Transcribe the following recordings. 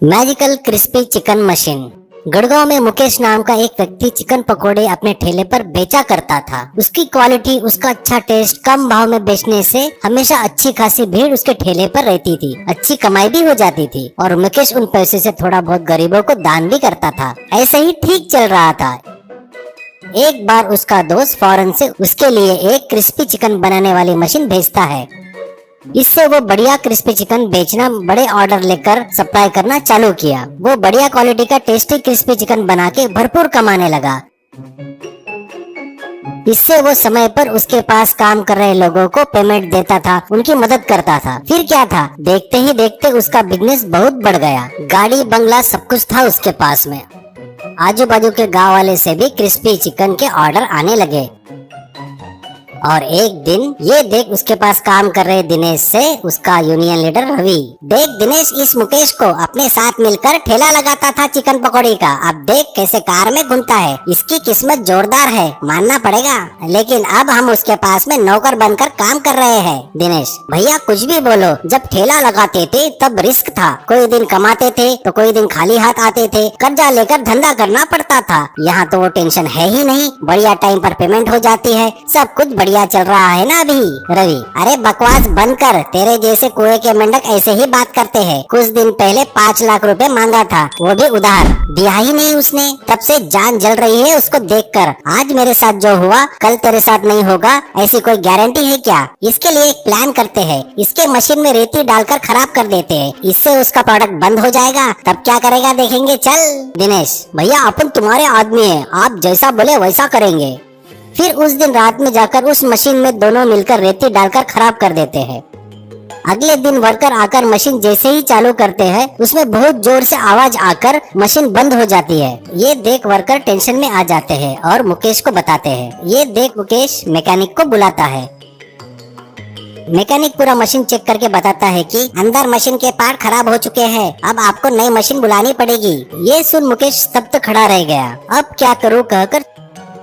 Magical crispy chicken machine. Gurgaon में मुकेश नाम का एक व्यक्ति चिकन पकोड़े अपने ठेले पर बेचा करता था। उसकी क्वालिटी, उसका अच्छा टेस्ट, कम भाव में बेचने से हमेशा अच्छी खासी भीड़ उसके ठेले पर रहती थी। अच्छी कमाई भी हो जाती थी और मुकेश उन पैसे से थोड़ा बहुत गरीबों को दान भी करता था। ऐसे ही ठीक चल रहा था। एक बार उसका दोस्त फौरन से उसके लिए एक क्रिस्पी चिकन बनाने वाली मशीन भेजता है। इससे वो बढ़िया क्रिस्पी चिकन बेचना, बड़े ऑर्डर लेकर सप्लाई करना चालू किया। वो बढ़िया क्वालिटी का टेस्टी क्रिस्पी चिकन बना के भरपूर कमाने लगा। इससे वो समय पर उसके पास काम कर रहे लोगों को पेमेंट देता था, उनकी मदद करता था। फिर क्या था, देखते ही देखते उसका बिजनेस बहुत बढ़ गया। गाड़ी, बंगला सब कुछ था उसके पास में। आजू बाजू के गांव वाले से भी क्रिस्पी चिकन के ऑर्डर आने लगे। और एक दिन ये देख उसके पास काम कर रहे दिनेश से उसका यूनियन लीडर रवि, देख दिनेश, इस मुकेश को अपने साथ मिलकर ठेला लगाता था चिकन पकौड़ी का, अब देख कैसे कार में घूमता है। इसकी किस्मत जोरदार है, मानना पड़ेगा। लेकिन अब हम उसके पास में नौकर बनकर काम कर रहे हैं। दिनेश, भैया कुछ भी बोलो, जब ठेला लगाते थे तब रिस्क था। कोई दिन कमाते थे तो कोई दिन खाली हाथ आते थे। कर्जा लेकर धंधा करना पड़ता था। यहाँ तो वो टेंशन है ही नहीं, बढ़िया टाइम पर पेमेंट हो जाती है, सब कुछ बढ़िया चल रहा है ना अभी। रवि, अरे बकवास बंद कर, तेरे जैसे कुएं के मेंढक ऐसे ही बात करते हैं। कुछ दिन पहले 5 लाख रुपए मांगा था, वो भी उधार, दिया ही नहीं उसने। तब से जान जल रही है उसको देखकर। आज मेरे साथ जो हुआ कल तेरे साथ नहीं होगा, ऐसी कोई गारंटी है क्या? इसके लिए एक प्लान करते हैं, इसके मशीन में रेती डालकर खराब कर देते हैं, इससे उसका प्रोडक्ट बंद हो जाएगा। तब क्या करेगा देखेंगे, चल। दिनेश, भैया अपन तुम्हारे आदमी हैं, आप जैसा बोले वैसा करेंगे। फिर उस दिन रात में जाकर उस मशीन में दोनों मिलकर रेती डालकर खराब कर देते हैं। अगले दिन वर्कर आकर मशीन जैसे ही चालू करते हैं, उसमें बहुत जोर से आवाज आकर मशीन बंद हो जाती है। ये देख वर्कर टेंशन में आ जाते हैं और मुकेश को बताते हैं। ये देख मुकेश मैकेनिक को बुलाता है। मैकेनिक पूरा मशीन चेक करके बताता है कि अंदर मशीन के पार्ट खराब हो चुके हैं, अब आपको नई मशीन बुलानी पड़ेगी। ये सुन मुकेश तब तक खड़ा रह गया। अब क्या करूँ कहकर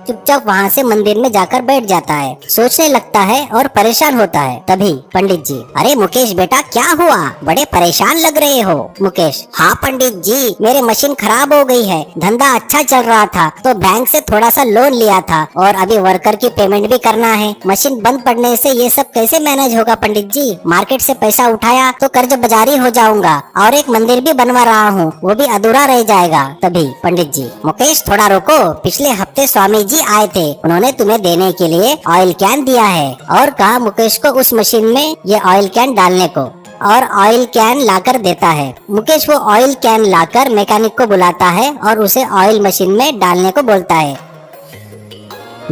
चुपचाप वहाँ से मंदिर में जाकर बैठ जाता है। सोचने लगता है और परेशान होता है। तभी पंडित जी, अरे मुकेश बेटा क्या हुआ, बड़े परेशान लग रहे हो। मुकेश, हाँ पंडित जी, मेरे मशीन खराब हो गई है। धंधा अच्छा चल रहा था तो बैंक से थोड़ा सा लोन लिया था और अभी वर्कर की पेमेंट भी करना है। मशीन बंद पड़ने से ये सब कैसे मैनेज होगा पंडित जी? मार्केट से पैसा उठाया तो कर्ज बाजारी हो जाऊंगा और एक मंदिर भी बनवा रहा हूँ, वो भी अधूरा रह जाएगा। तभी पंडित जी, मुकेश थोड़ा रुको, पिछले हफ्ते स्वामी जी आए थे, उन्होंने तुम्हें देने के लिए ऑयल कैन दिया है और कहा मुकेश को उस मशीन में ये ऑयल कैन डालने को, और ऑयल कैन लाकर देता है। मुकेश वो ऑयल कैन लाकर मैकेनिक को बुलाता है और उसे ऑयल मशीन में डालने को बोलता है।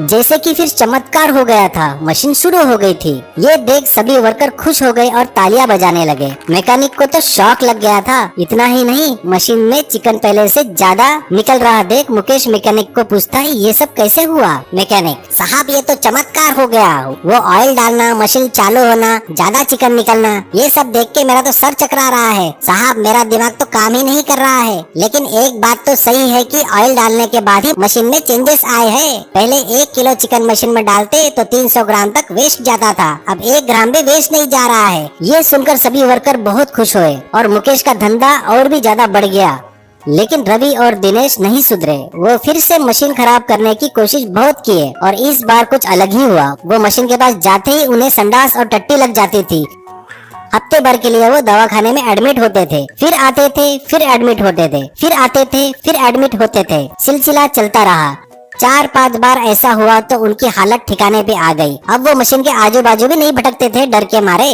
जैसे कि फिर चमत्कार हो गया था, मशीन शुरू हो गई थी। ये देख सभी वर्कर खुश हो गए और तालियां बजाने लगे। मैकेनिक को तो शॉक लग गया था। इतना ही नहीं, मशीन में चिकन पहले से ज्यादा निकल रहा देख मुकेश मैकेनिक को पूछता है, ये सब कैसे हुआ? मैकेनिक, साहब ये तो चमत्कार हो गया, वो ऑयल डालना, मशीन चालू होना, ज्यादा चिकन निकलना, ये सब देख के मेरा तो सर चकरा रहा है। साहब मेरा दिमाग तो काम ही नहीं कर रहा है। लेकिन एक बात तो सही है कि ऑयल डालने के बाद ही मशीन में चेंजेस आए हैं। पहले 1 किलो चिकन मशीन में डालते तो 300 ग्राम तक वेस्ट जाता था, अब 1 ग्राम भी वेस्ट नहीं जा रहा है। ये सुनकर सभी वर्कर बहुत खुश हुए और मुकेश का धंधा और भी ज्यादा बढ़ गया। लेकिन रवि और दिनेश नहीं सुधरे। वो फिर से मशीन खराब करने की कोशिश बहुत किए और इस बार कुछ अलग ही हुआ। वो मशीन के पास जाते ही उन्हें संडास और टट्टी लग जाती थी। हफ्ते भर के लिए वो दवाखाने में एडमिट होते थे, फिर आते थे, फिर एडमिट होते थे, फिर आते थे, फिर एडमिट होते थे। सिलसिला चलता रहा। 4-5 बार ऐसा हुआ तो उनकी हालत ठिकाने पे आ गई। अब वो मशीन के आजू बाजू भी नहीं भटकते थे डर के मारे।